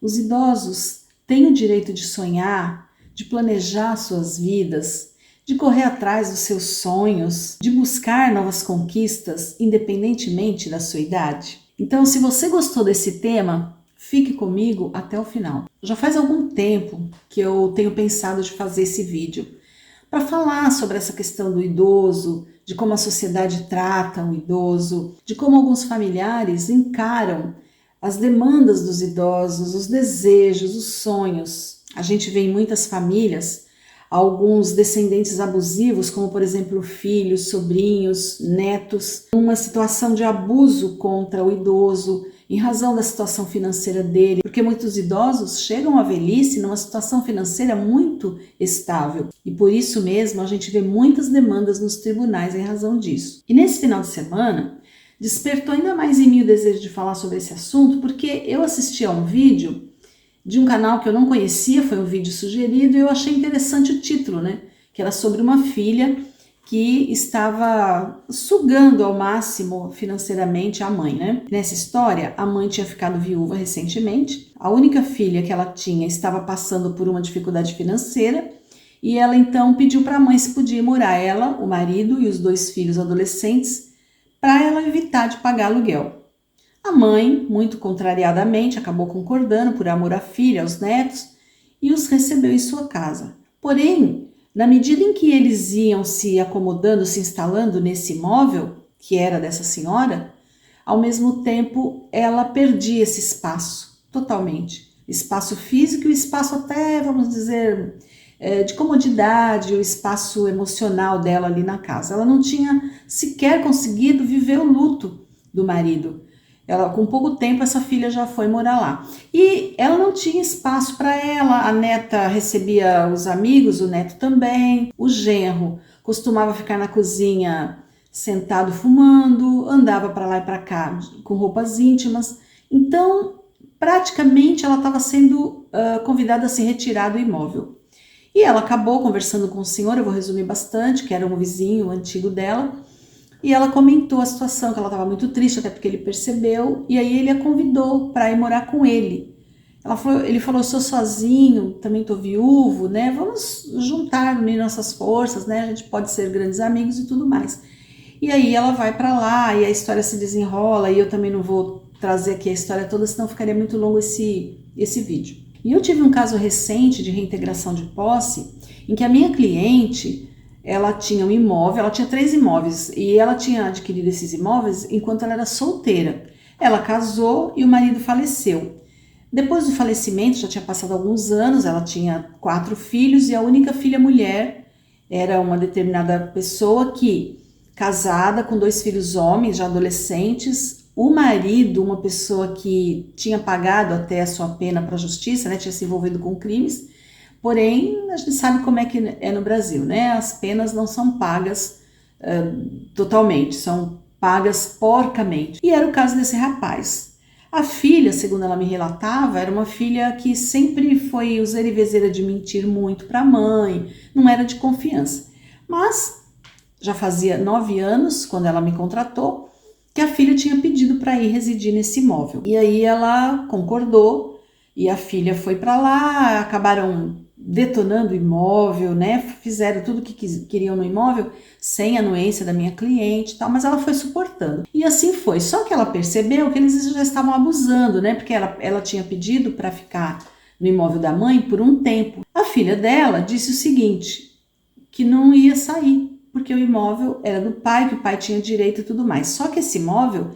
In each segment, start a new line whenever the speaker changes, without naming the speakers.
Os idosos têm o direito de sonhar, de planejar suas vidas, de correr atrás dos seus sonhos, de buscar novas conquistas, independentemente da sua idade. Então, se você gostou desse tema, fique comigo até o final. Já faz algum tempo que eu tenho pensado de fazer esse vídeo para falar sobre essa questão do idoso, de como a sociedade trata o idoso, de como alguns familiares encaram as demandas dos idosos, os desejos, os sonhos. A gente vê em muitas famílias alguns descendentes abusivos, como por exemplo filhos, sobrinhos, netos, uma situação de abuso contra o idoso em razão da situação financeira dele, porque muitos idosos chegam à velhice numa situação financeira muito estável e por isso mesmo a gente vê muitas demandas nos tribunais em razão disso. E nesse final de semana despertou ainda mais em mim o desejo de falar sobre esse assunto, porque eu assisti a um vídeo de um canal que eu não conhecia, foi um vídeo sugerido e eu achei interessante o título, né? Que era sobre uma filha que estava sugando ao máximo financeiramente a mãe, né? Nessa história, a mãe tinha ficado viúva recentemente, a única filha que ela tinha estava passando por uma dificuldade financeira e ela então pediu para a mãe se podia morar ela, o marido e os 2 filhos adolescentes para ela evitar de pagar aluguel. A mãe, muito contrariadamente, acabou concordando por amor à filha, aos netos, e os recebeu em sua casa. Porém, na medida em que eles iam se acomodando, se instalando nesse imóvel, que era dessa senhora, ao mesmo tempo ela perdia esse espaço totalmente. Espaço físico e o espaço até, vamos dizer, de comodidade, o espaço emocional dela ali na casa. Ela não tinha sequer conseguido viver o luto do marido. Ela, com pouco tempo, essa filha já foi morar lá. E ela não tinha espaço para ela, a neta recebia os amigos, o neto também. O genro costumava ficar na cozinha sentado fumando, andava para lá e para cá com roupas íntimas. Então, praticamente, ela estava sendo convidada a se retirar do imóvel. E ela acabou conversando com o senhor, eu vou resumir bastante, que era um vizinho antigo dela, e ela comentou a situação, que ela estava muito triste, até porque ele percebeu, e aí ele a convidou para ir morar com ele. Ele falou, eu sou sozinho, também estou viúvo, né? Vamos juntar, unir nossas forças, né? A gente pode ser grandes amigos e tudo mais. E aí ela vai para lá, e a história se desenrola, e eu também não vou trazer aqui a história toda, senão ficaria muito longo esse vídeo. E eu tive um caso recente de reintegração de posse, em que a minha cliente, ela tinha um imóvel, ela tinha 3 imóveis e ela tinha adquirido esses imóveis enquanto ela era solteira. Ela casou e o marido faleceu. Depois do falecimento, já tinha passado alguns anos, ela tinha 4 filhos e a única filha mulher era uma determinada pessoa que, casada com 2 filhos homens, já adolescentes, o marido, uma pessoa que tinha pagado até a sua pena para a justiça, né, tinha se envolvido com crimes. Porém, a gente sabe como é que é no Brasil, né? As penas não são pagas totalmente, são pagas porcamente. E era o caso desse rapaz. A filha, segundo ela me relatava, era uma filha que sempre foi useira e vezeira de mentir muito para a mãe, não era de confiança. Mas já fazia 9 anos, quando ela me contratou, que a filha tinha pedido para ir residir nesse imóvel. E aí ela concordou e a filha foi para lá, acabaram detonando o imóvel, né? Fizeram tudo o que queriam no imóvel sem anuência da minha cliente e tal, mas ela foi suportando. E assim foi. Só que ela percebeu que eles já estavam abusando, né? Porque ela tinha pedido para ficar no imóvel da mãe por um tempo. A filha dela disse o seguinte, que não ia sair, porque o imóvel era do pai, que o pai tinha direito e tudo mais. Só que esse imóvel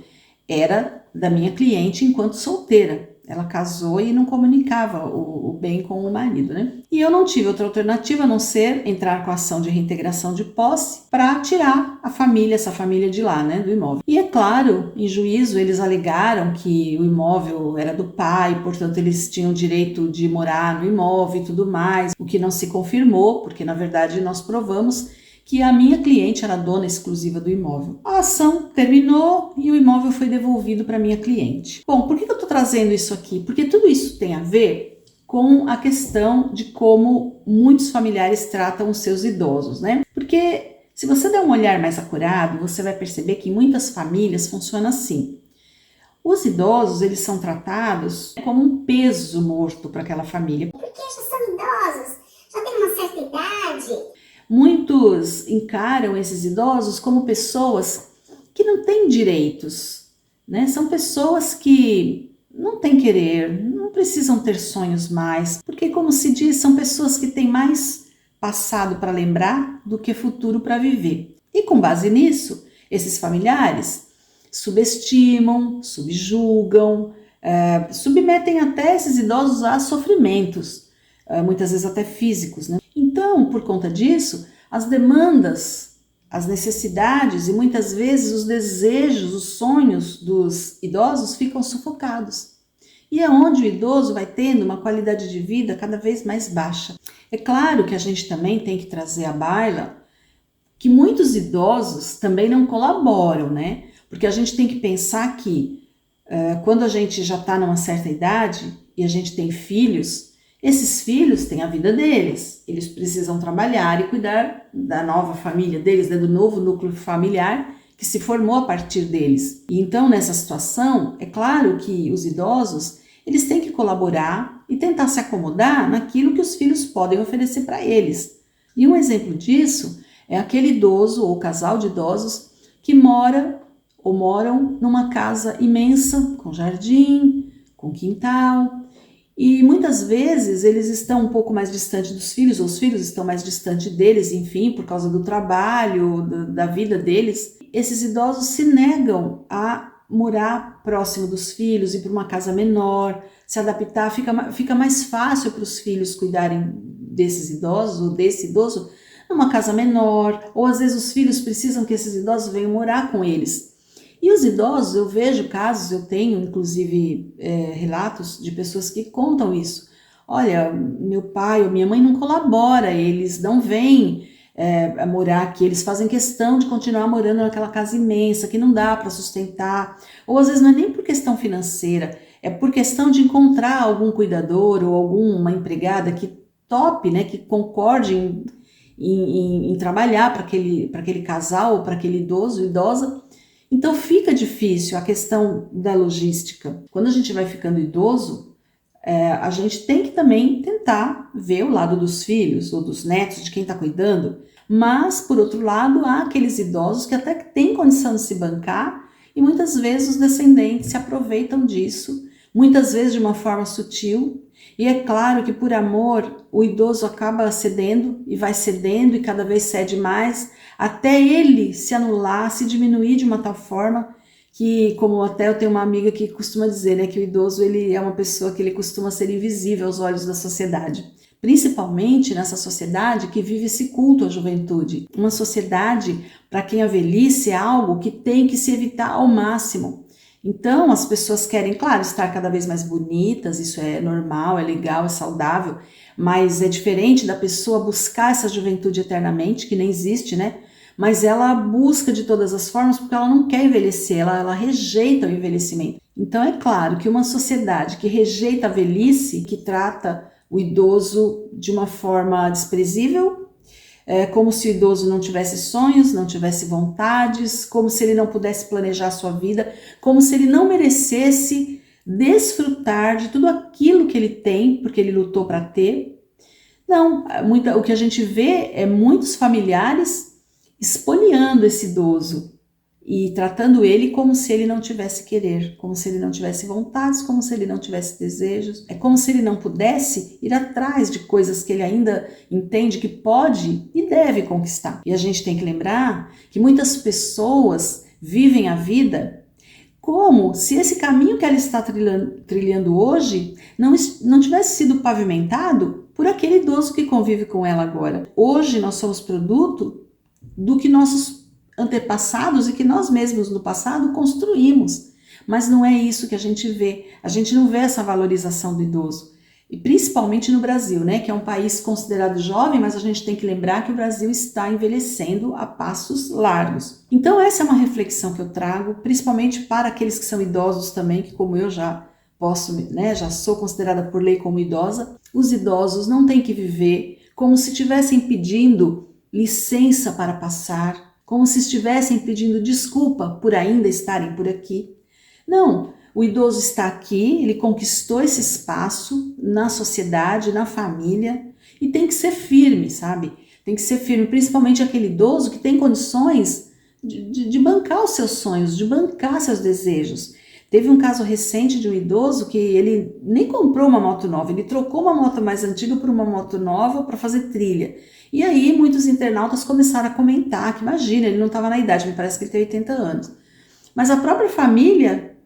era da minha cliente enquanto solteira. Ela casou e não comunicava o bem com o marido, né? E eu não tive outra alternativa a não ser entrar com a ação de reintegração de posse para tirar a família, essa família de lá, né, do imóvel. E é claro, em juízo eles alegaram que o imóvel era do pai, portanto eles tinham direito de morar no imóvel e tudo mais, o que não se confirmou, porque na verdade nós provamos que a minha cliente era dona exclusiva do imóvel. A ação terminou e o imóvel foi devolvido para minha cliente. Bom, por que eu estou trazendo isso aqui? Porque tudo isso tem a ver com a questão de como muitos familiares tratam os seus idosos, né? Porque se você der um olhar mais acurado, você vai perceber que em muitas famílias funciona assim. Os idosos, eles são tratados como um peso morto para aquela família.
Porque já são idosos, já têm uma certa idade.
Muitos encaram esses idosos como pessoas que não têm direitos, né? São pessoas que não têm querer, não precisam ter sonhos mais, porque, como se diz, são pessoas que têm mais passado para lembrar do que futuro para viver. E com base nisso, esses familiares subestimam, subjugam, submetem até esses idosos a sofrimentos, muitas vezes até físicos, né? Então, por conta disso, as demandas, as necessidades e muitas vezes os desejos, os sonhos dos idosos ficam sufocados. E é onde o idoso vai tendo uma qualidade de vida cada vez mais baixa. É claro que a gente também tem que trazer à baila que muitos idosos também não colaboram, né? Porque a gente tem que pensar que quando a gente já está numa certa idade e a gente tem filhos, esses filhos têm a vida deles, eles precisam trabalhar e cuidar da nova família deles, né, do novo núcleo familiar que se formou a partir deles. E então, nessa situação, é claro que os idosos, eles têm que colaborar e tentar se acomodar naquilo que os filhos podem oferecer para eles. E um exemplo disso é aquele idoso ou casal de idosos que moram numa casa imensa, com jardim, com quintal. E muitas vezes eles estão um pouco mais distante dos filhos, ou os filhos estão mais distante deles, enfim, por causa do trabalho, da vida deles. Esses idosos se negam a morar próximo dos filhos, ir para uma casa menor, se adaptar, fica mais fácil para os filhos cuidarem desses idosos, ou desse idoso, numa casa menor, ou às vezes os filhos precisam que esses idosos venham morar com eles. E os idosos, eu vejo casos, eu tenho inclusive relatos de pessoas que contam isso. Olha, meu pai ou minha mãe não colabora, eles não vêm a morar aqui, eles fazem questão de continuar morando naquela casa imensa que não dá para sustentar. Ou às vezes não é nem por questão financeira, é por questão de encontrar algum cuidador ou alguma empregada que tope, né, que concorde em trabalhar para aquele casal ou para aquele idoso, idosa. Então fica difícil a questão da logística. Quando a gente vai ficando idoso, a gente tem que também tentar ver o lado dos filhos ou dos netos, de quem está cuidando, mas, por outro lado, há aqueles idosos que até têm condição de se bancar e muitas vezes os descendentes se aproveitam disso, muitas vezes de uma forma sutil. E é claro que por amor o idoso acaba cedendo e vai cedendo e cada vez cede mais, até ele se anular, se diminuir de uma tal forma que, como até eu tenho uma amiga que costuma dizer, né, que o idoso ele é uma pessoa que ele costuma ser invisível aos olhos da sociedade. Principalmente nessa sociedade que vive esse culto à juventude. Uma sociedade para quem a velhice é algo que tem que se evitar ao máximo. Então as pessoas querem, claro, estar cada vez mais bonitas, isso é normal, é legal, é saudável, mas é diferente da pessoa buscar essa juventude eternamente, que nem existe, né? Mas ela busca de todas as formas porque ela não quer envelhecer, ela rejeita o envelhecimento. Então é claro que uma sociedade que rejeita a velhice, que trata o idoso de uma forma desprezível, como se o idoso não tivesse sonhos, não tivesse vontades, como se ele não pudesse planejar a sua vida, como se ele não merecesse desfrutar de tudo aquilo que ele tem, porque ele lutou para ter. Não, o que a gente vê é muitos familiares espoliando esse idoso e tratando ele como se ele não tivesse querer, como se ele não tivesse vontades, como se ele não tivesse desejos. É como se ele não pudesse ir atrás de coisas que ele ainda entende que pode e deve conquistar. E a gente tem que lembrar que muitas pessoas vivem a vida como se esse caminho que ela está trilhando hoje não tivesse sido pavimentado por aquele idoso que convive com ela agora. Hoje nós somos produto do que nossos antepassados e que nós mesmos no passado construímos, mas não é isso que a gente vê. A gente não vê essa valorização do idoso, e principalmente no Brasil, né, que é um país considerado jovem, mas a gente tem que lembrar que o Brasil está envelhecendo a passos largos. Então essa é uma reflexão que eu trago, principalmente para aqueles que são idosos também, que como eu já posso, né, já sou considerada por lei como idosa. Os idosos não têm que viver como se estivessem pedindo licença para passar, como se estivessem pedindo desculpa por ainda estarem por aqui. Não, o idoso está aqui, ele conquistou esse espaço na sociedade, na família, e tem que ser firme, sabe? Tem que ser firme, principalmente aquele idoso que tem condições de bancar os seus sonhos, de bancar seus desejos. Teve um caso recente de um idoso que ele nem comprou uma moto nova, ele trocou uma moto mais antiga por uma moto nova para fazer trilha. E aí muitos internautas começaram a comentar que, imagina, ele não estava na idade, me parece que ele tem 80 anos. Mas a própria família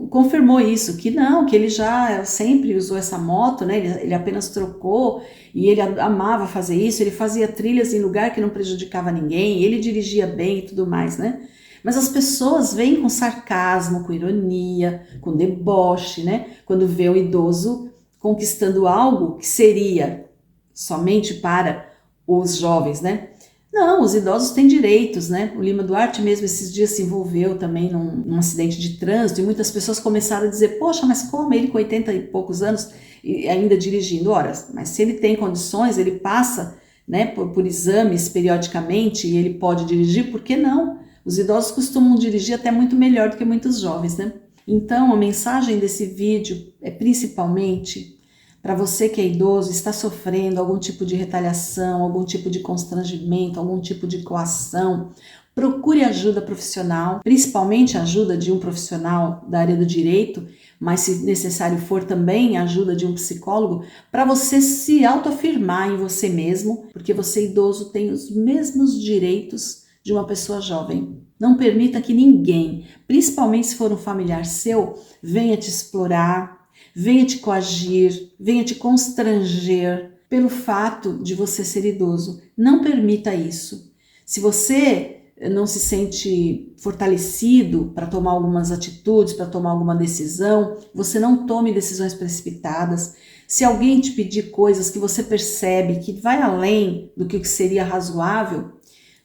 confirmou isso, que não, que ele já sempre usou essa moto, né? Ele apenas trocou e ele amava fazer isso, ele fazia trilhas em lugar que não prejudicava ninguém, ele dirigia bem e tudo mais, né? Mas as pessoas vêm com sarcasmo, com ironia, com deboche, né? Quando vê o idoso conquistando algo que seria somente para os jovens, né? Não, os idosos têm direitos, né? O Lima Duarte mesmo esses dias se envolveu também num acidente de trânsito e muitas pessoas começaram a dizer, poxa, mas como ele com 80 e poucos anos e ainda dirigindo? Ora, mas se ele tem condições, ele passa, né, por exames periodicamente e ele pode dirigir, por que não? Os idosos costumam dirigir até muito melhor do que muitos jovens, né? Então, a mensagem desse vídeo é principalmente para você que é idoso, está sofrendo algum tipo de retaliação, algum tipo de constrangimento, algum tipo de coação, procure ajuda profissional, principalmente a ajuda de um profissional da área do direito, mas se necessário for também a ajuda de um psicólogo, para você se autoafirmar em você mesmo, porque você idoso tem os mesmos direitos de uma pessoa jovem. Não permita que ninguém, principalmente se for um familiar seu, venha te explorar, venha te coagir, venha te constranger pelo fato de você ser idoso. Não permita isso. Se você não se sente fortalecido para tomar algumas atitudes, para tomar alguma decisão, você não tome decisões precipitadas. Se alguém te pedir coisas que você percebe que vai além do que seria razoável,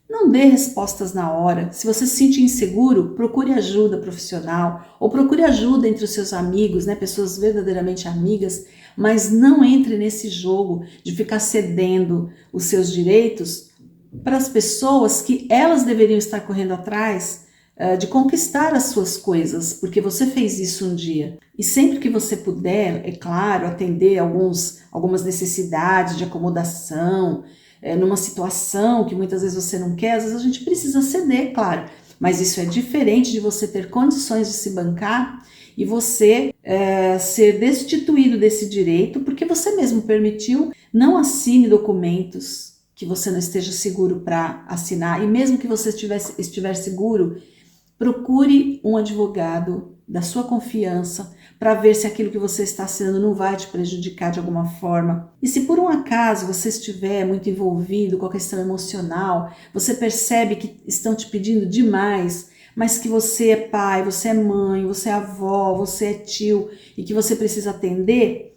não dê respostas na hora. Se você se sentir inseguro, procure ajuda profissional ou procure ajuda entre os seus amigos, né? Pessoas verdadeiramente amigas, mas não entre nesse jogo de ficar cedendo os seus direitos para as pessoas que elas deveriam estar correndo atrás de conquistar as suas coisas, porque você fez isso um dia. E sempre que você puder, é claro, atender algumas necessidades de acomodação, numa situação que muitas vezes você não quer, às vezes a gente precisa ceder, claro, mas isso é diferente de você ter condições de se bancar e você ser destituído desse direito porque você mesmo permitiu. Não assine documentos que você não esteja seguro para assinar, e mesmo que você estiver seguro, procure um advogado da sua confiança para ver se aquilo que você está assinando não vai te prejudicar de alguma forma. E se por um acaso você estiver muito envolvido com a questão emocional, você percebe que estão te pedindo demais, mas que você é pai, você é mãe, você é avó, você é tio e que você precisa atender,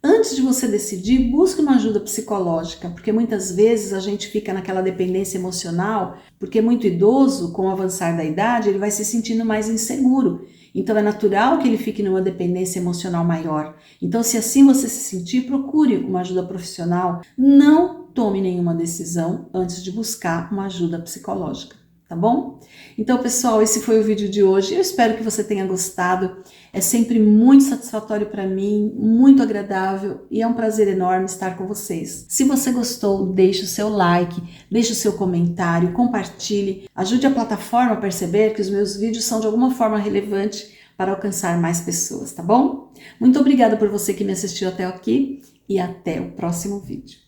antes de você decidir, busque uma ajuda psicológica, porque muitas vezes a gente fica naquela dependência emocional, porque muito idoso, com o avançar da idade, ele vai se sentindo mais inseguro. Então é natural que ele fique numa dependência emocional maior. Então, se assim você se sentir, procure uma ajuda profissional. Não tome nenhuma decisão antes de buscar uma ajuda psicológica, tá bom? Então, pessoal, esse foi o vídeo de hoje. Eu espero que você tenha gostado. É sempre muito satisfatório para mim, muito agradável e é um prazer enorme estar com vocês. Se você gostou, deixe o seu like, deixe o seu comentário, compartilhe, ajude a plataforma a perceber que os meus vídeos são de alguma forma relevantes para alcançar mais pessoas, tá bom? Muito obrigada por você que me assistiu até aqui e até o próximo vídeo.